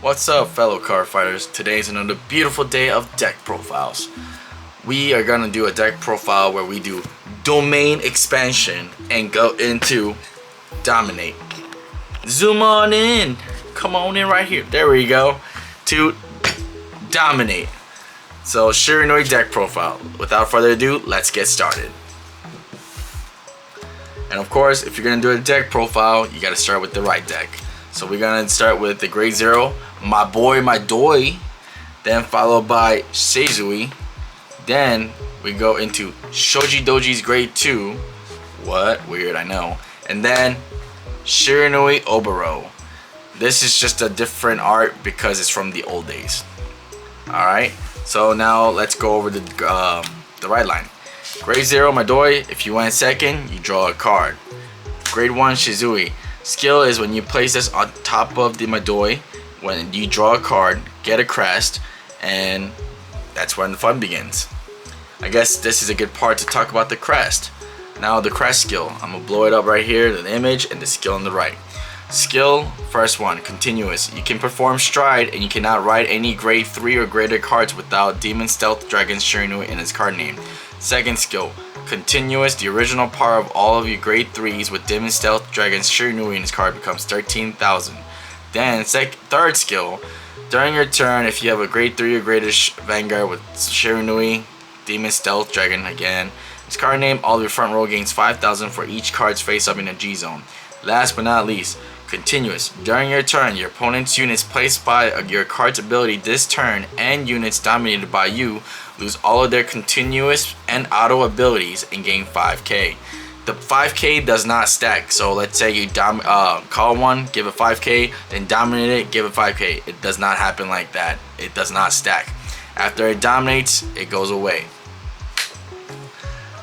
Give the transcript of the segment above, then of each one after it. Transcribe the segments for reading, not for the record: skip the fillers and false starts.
What's up, fellow card fighters? Today is another beautiful day of deck profiles. We are gonna do a deck profile where we do domain expansion and go into dominate. Zoom on in. Come on in right here. There we go. To dominate. So Shiranui deck profile. Without further ado, let's get started. And of course, if you're gonna do a deck profile, you gotta start with the right deck. So we're gonna start with the Grade 0, my boy, my doy, then followed by Seizui. Then we go into Shoji Doji's Grade 2. What? Weird, I know. And then Shiranui Oboro. This is just a different art because it's from the old days. Alright, so now let's go over the right line. Grade 0, my doy, if you went second, you draw a card. Grade 1, Shizui. Skill is when you place this on top of the Madoi, when you draw a card, get a crest, and that's when the fun begins. I guess this is a good part to talk about the crest. Now the crest skill, I'm gonna blow it up right here, the image and the skill on the right. Skill, first one, continuous. You can perform stride and you cannot write any grade 3 or greater cards without Demon Stealth Dragon Shiranui in its card name. Second skill, continuous. The original power of all of your grade 3s with Demon Stealth Dragon Shiranui in its card becomes 13,000. Then third skill, during your turn, if you have a grade 3 or greater Vanguard with Shiranui, Demon Stealth Dragon again, its card name, all of your front row gains 5,000 for each card's face up in a G zone. Last but not least, continuous. During your turn, your opponent's units placed by your card's ability this turn and units dominated by you lose all of their continuous and auto abilities and gain 5k. The 5k does not stack, so let's say you call one, give it 5k, then dominate it, give it 5k. It does not happen like that. It does not stack. After it dominates, it goes away.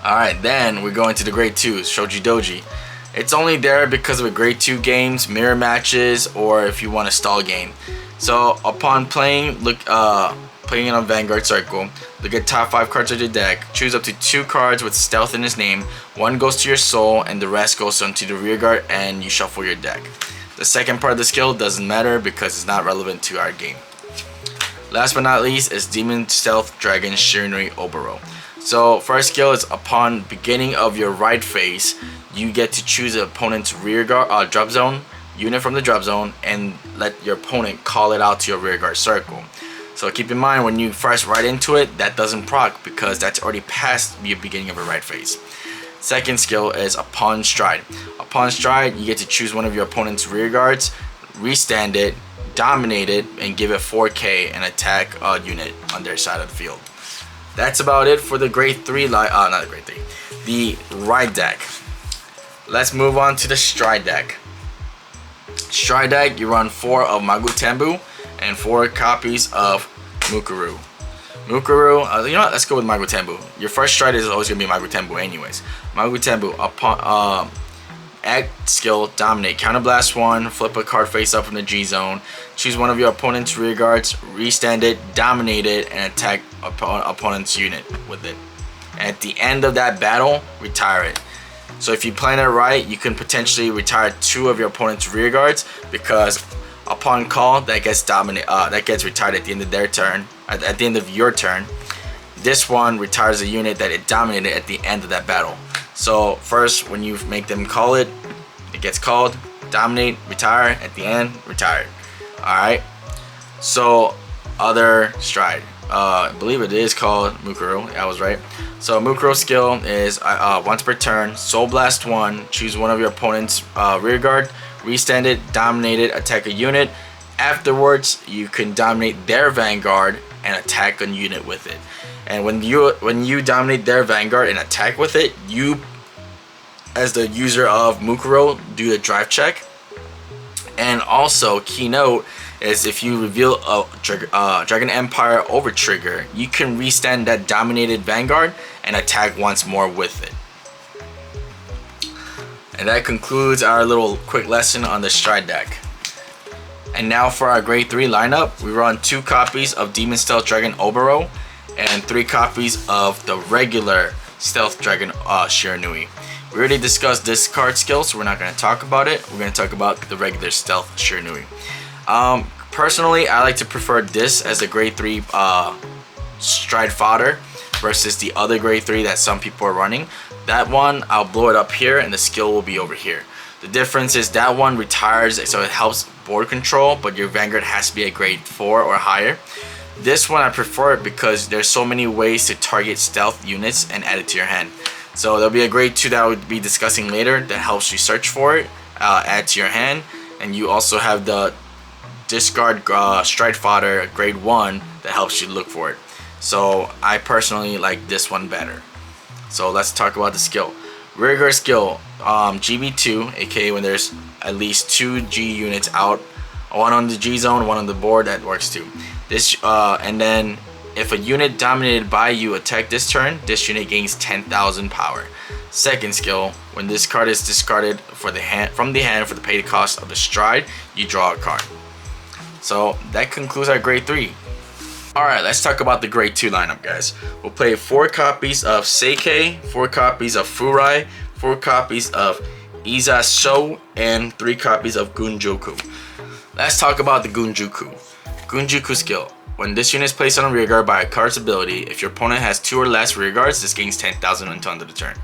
Alright, then we go into the grade 2, Shoji Doji. It's only there because of a grade 2 games, mirror matches, or if you want a stall game. So upon playing, playing it on Vanguard Circle, look at top 5 cards of your deck, choose up to 2 cards with stealth in its name, 1 goes to your soul and the rest goes onto the rear guard, and you shuffle your deck. The second part of the skill doesn't matter because it's not relevant to our game. Last but not least is Demon Stealth Dragon Shiranui Oboro. So first skill is upon beginning of your right phase, you get to choose an opponent's rear guard drop zone unit from the drop zone and let your opponent call it out to your rear guard circle. So keep in mind when you first ride into it, that doesn't proc because that's already past the beginning of your right phase. Second skill is upon stride. Upon stride, you get to choose one of your opponent's rear guards, restand it, dominate it, and give it 4k and attack a unit on their side of the field. That's about it for the grade 3 not the grade 3, the ride deck. Let's move on to the stride deck. Stride deck, you run 4 of Magutembu and 4 copies of Mukuru. You know what? Let's go with Magutembu. Your first stride is always gonna be Magutembu anyways. Magutembu, upon act skill, dominate, counterblast 1, flip a card face up from the G zone, choose one of your opponent's rear guards, restand it, dominate it, and attack opponent's unit with it. And at the end of that battle, retire it. So if you plan it right, you can potentially retire 2 of your opponent's rear guards because upon call, that gets retired at the end of their turn, at the end of your turn. This one retires a unit that it dominated at the end of that battle. So first, when you make them call it, it gets called, dominate, retire, at the end, retired. Alright, so other stride. I believe it is called Mukuro. I was right. So Mukuro skill is once per turn, Soul Blast 1, choose one of your opponent's rear guard, restand it, dominate it, attack a unit. Afterwards, you can dominate their Vanguard and attack a unit with it. And when you dominate their Vanguard and attack with it, you, as the user of Mukuro, do the drive check. And also, keynote is if you reveal a Dragon Empire over trigger, you can restand that dominated Vanguard and attack once more with it. And that concludes our little quick lesson on the stride deck. And now for our grade 3 lineup, we run 2 copies of Demon Stealth Dragon Oboro and 3 copies of the regular Stealth Dragon Shiranui. We already discussed this card skill, so we're not going to talk about it. We're going to talk about the regular Stealth Shiranui. Personally, I like to prefer this as a grade 3 stride fodder versus the other grade 3 that some people are running. That one, I'll blow it up here and the skill will be over here. The difference is that one retires, so it helps board control, but your Vanguard has to be a grade 4 or higher. This one I prefer it because there's so many ways to target stealth units and add it to your hand. So there'll be a grade 2 that I would be discussing later that helps you search for it, add to your hand, and you also have the discard stride fodder grade 1 that helps you look for it. So I personally like this one better. So let's talk about the skill. Rearguard skill, GB2, aka when there's at least 2 G units out, one on the G zone, one on the board, that works too. This and then if a unit dominated by you attack this turn, this unit gains 10,000 power. Second skill, when this card is discarded from the hand for the paid cost of the stride, you draw a card. So that concludes our grade 3. Alright, let's talk about the grade 2 lineup, guys. We'll play 4 copies of Seikei, 4 copies of Furai, 4 copies of Izasho, and 3 copies of Gunjoku. Let's talk about the Gunjoku. Gunjoku skill. When this unit is placed on a rearguard by a card's ability, if your opponent has 2 or less rearguards, this gains 10,000 until end of the turn.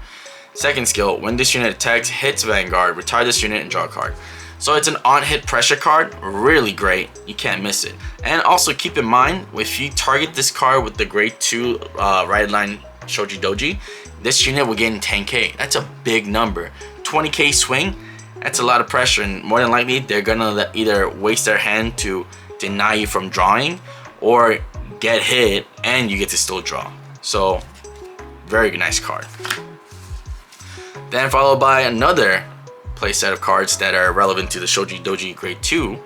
Second skill, when this unit attacks, hits Vanguard, retire this unit and draw a card. So it's an on-hit pressure card, really great, you can't miss it. And also keep in mind, if you target this card with the grade 2 right line Shoji Doji, this unit will gain 10k. That's a big number. 20k swing, that's a lot of pressure, and more than likely they're gonna either waste their hand to deny you from drawing, or get hit and you get to still draw. So very nice card. Then followed by another play set of cards that are relevant to the Shoji Doji grade 2.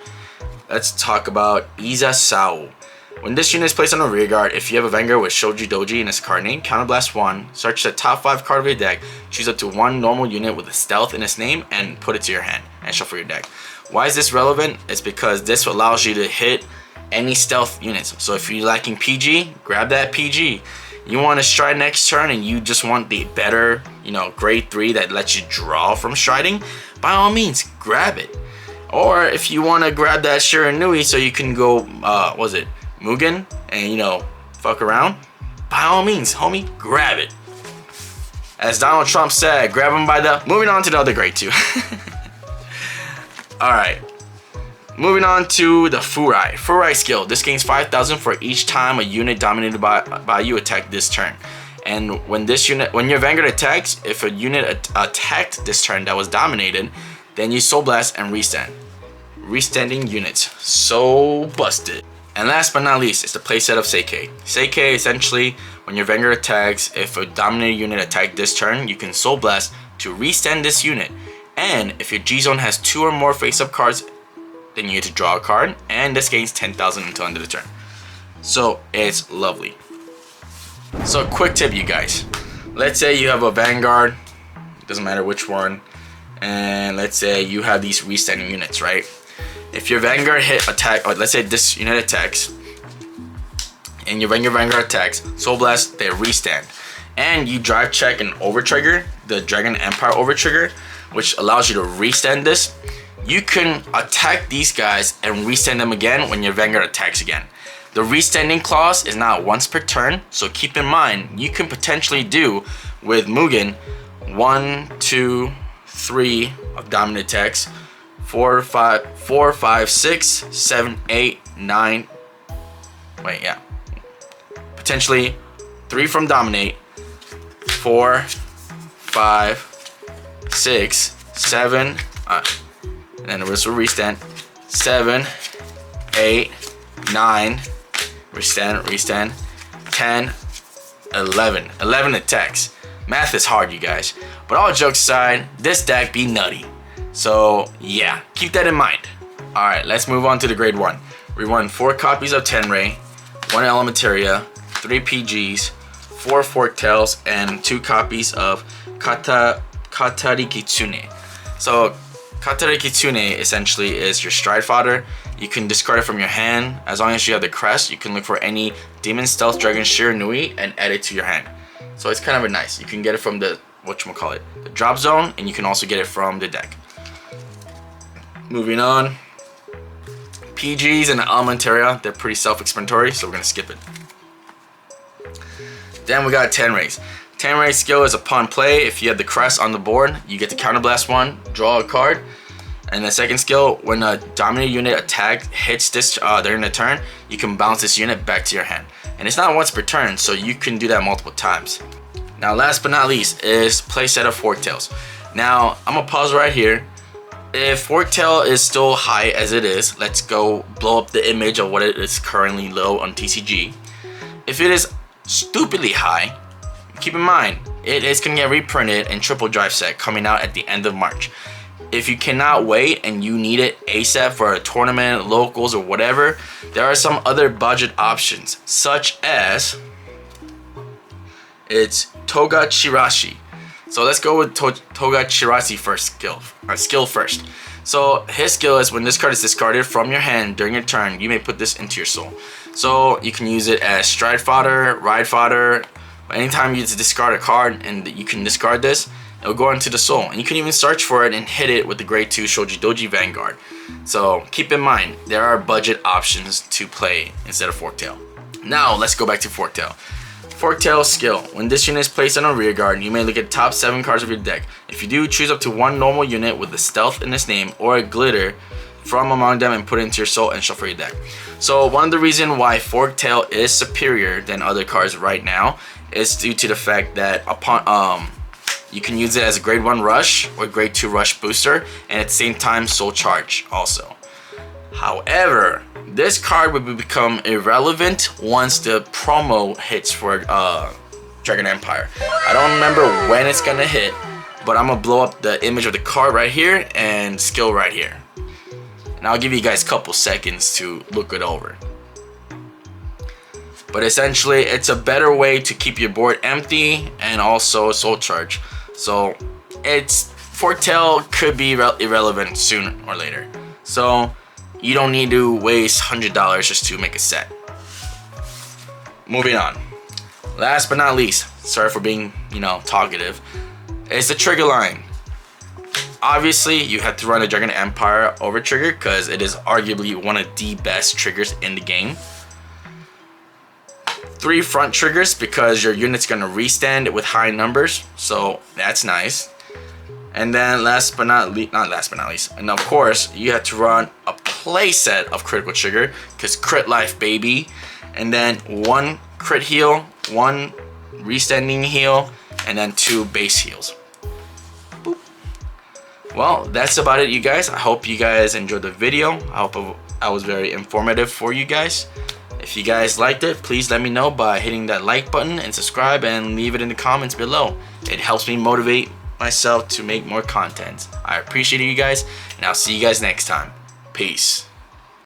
Let's talk about Izasao. When this unit is placed on a rearguard, if you have a Vanguard with Shoji Doji in its card name, counterblast 1, search the top 5 card of your deck, choose up to 1 normal unit with a stealth in its name, and put it to your hand, and shuffle your deck. Why is this relevant? It's because this allows you to hit any stealth units. So if you're lacking PG, grab that PG. You want to stride next turn and you just want the better, grade 3 that lets you draw from striding, by all means, grab it. Or if you want to grab that Shiranui so you can go, Mugen, and fuck around, by all means, homie, grab it. As Donald Trump said, grab him by the... Moving on to the other grade 2. Alright. Moving on to the Furai. Furai skill. This gains 5,000 for each time a unit dominated by you attack this turn. And when your Vanguard attacks, if a unit attacked this turn that was dominated, then you Soul Blast and restand. Restanding units. So busted. And last but not least is the playset of Seikei. Seikei, essentially, when your Vanguard attacks, if a dominated unit attacked this turn, you can Soul Blast to restand this unit. And if your G zone has 2 or more face-up cards, then you get to draw a card, and this gains 10,000 until end of the turn. So it's lovely. So quick tip, you guys. Let's say you have a Vanguard, doesn't matter which one, and let's say you have these restanding units, right? If your Vanguard or let's say this unit attacks, and your Vanguard attacks, Soul Blast, they restand. And you drive check and over trigger, the Dragon Empire over trigger, which allows you to restand this. You can attack these guys and restand them again when your Vanguard attacks again. The restanding clause is not once per turn, so keep in mind you can potentially do with Mugen 1, 2, 3 of dominant attacks, 4, 5, 6, 7, 8, 9. Wait, yeah. Potentially 3 from dominate, 4, 5, 6, 7. And then the rest will restand. 7, 8, 9, restand, 10, 11. 11 attacks. Math is hard, you guys. But all jokes aside, this deck be nutty. So yeah, keep that in mind. Alright, let's move on to the grade 1. We run 4 copies of Tenrei, 1 Elementaria, 3 PGs, 4 Forktails, and 2 copies of Katari Kitsune. So Katari Kitsune essentially is your stride fodder. You can discard it from your hand. As long as you have the crest, you can look for any Demon Stealth Dragon Shiranui and add it to your hand. So it's kind of nice. You can get it from the the drop zone, and you can also get it from the deck. Moving on. PGs and Elementaria, they're pretty self-explanatory, so we're gonna skip it. Then we got Tenrei's. Tenrei's skill is upon play, if you have the crest on the board, you get to counterblast one, draw a card. And the second skill, when a dominant unit attack hits this during the turn, you can bounce this unit back to your hand. And it's not once per turn, so you can do that multiple times. Now last but not least is playset of Forktails. Now I'm gonna pause right here. If Forktail is still high as it is, let's go blow up the image of what it is currently low on TCG. If it is stupidly high, keep in mind, it is gonna get reprinted in triple drive set coming out at the end of March. If you cannot wait and you need it ASAP for a tournament, locals, or whatever, there are some other budget options, such as it's Toga Chirashi. So let's go with Toga Chirashi skill first. So his skill is when this card is discarded from your hand during your turn, you may put this into your soul. So you can use it as stride fodder, ride fodder. Anytime you discard a card and you can discard this, it'll go into the soul. And you can even search for it and hit it with the grade 2 Shoji Doji Vanguard. So keep in mind, there are budget options to play instead of Forktail. Now let's go back to Forktail. Forktail skill. When this unit is placed on a rear guard, you may look at the top 7 cards of your deck. If you do, choose up to one normal unit with a stealth in its name or a glitter from among them and put it into your soul and shuffle your deck. So one of the reasons why Forktail is superior than other cards right now is due to the fact that upon you can use it as a grade 1 rush or grade 2 rush booster, and at the same time soul charge also. However, this card will become irrelevant once the promo hits for Dragon Empire. I don't remember when it's gonna hit, but I'm gonna blow up the image of the card right here and skill right here. And I'll give you guys a couple seconds to look it over. But essentially, it's a better way to keep your board empty and also soul charge. So Forktail could be irrelevant sooner or later. So you don't need to waste $100 just to make a set. Moving on. Last but not least, sorry for being, talkative, is the trigger line. Obviously, you have to run a Dragon Empire over trigger because it is arguably one of the best triggers in the game. 3 front triggers because your unit's gonna restand with high numbers, so that's nice. And then last but not least, and of course, you have to run a play set of critical trigger because crit life, baby. And then 1 crit heal, 1 restanding heal, and then 2 base heals. Boop. Well, that's about it, you guys. I hope you guys enjoyed the video. I hope I was very informative for you guys. If you guys liked it, please let me know by hitting that like button and subscribe and leave it in the comments below. It helps me motivate myself to make more content. I appreciate you guys, and I'll see you guys next time. Peace.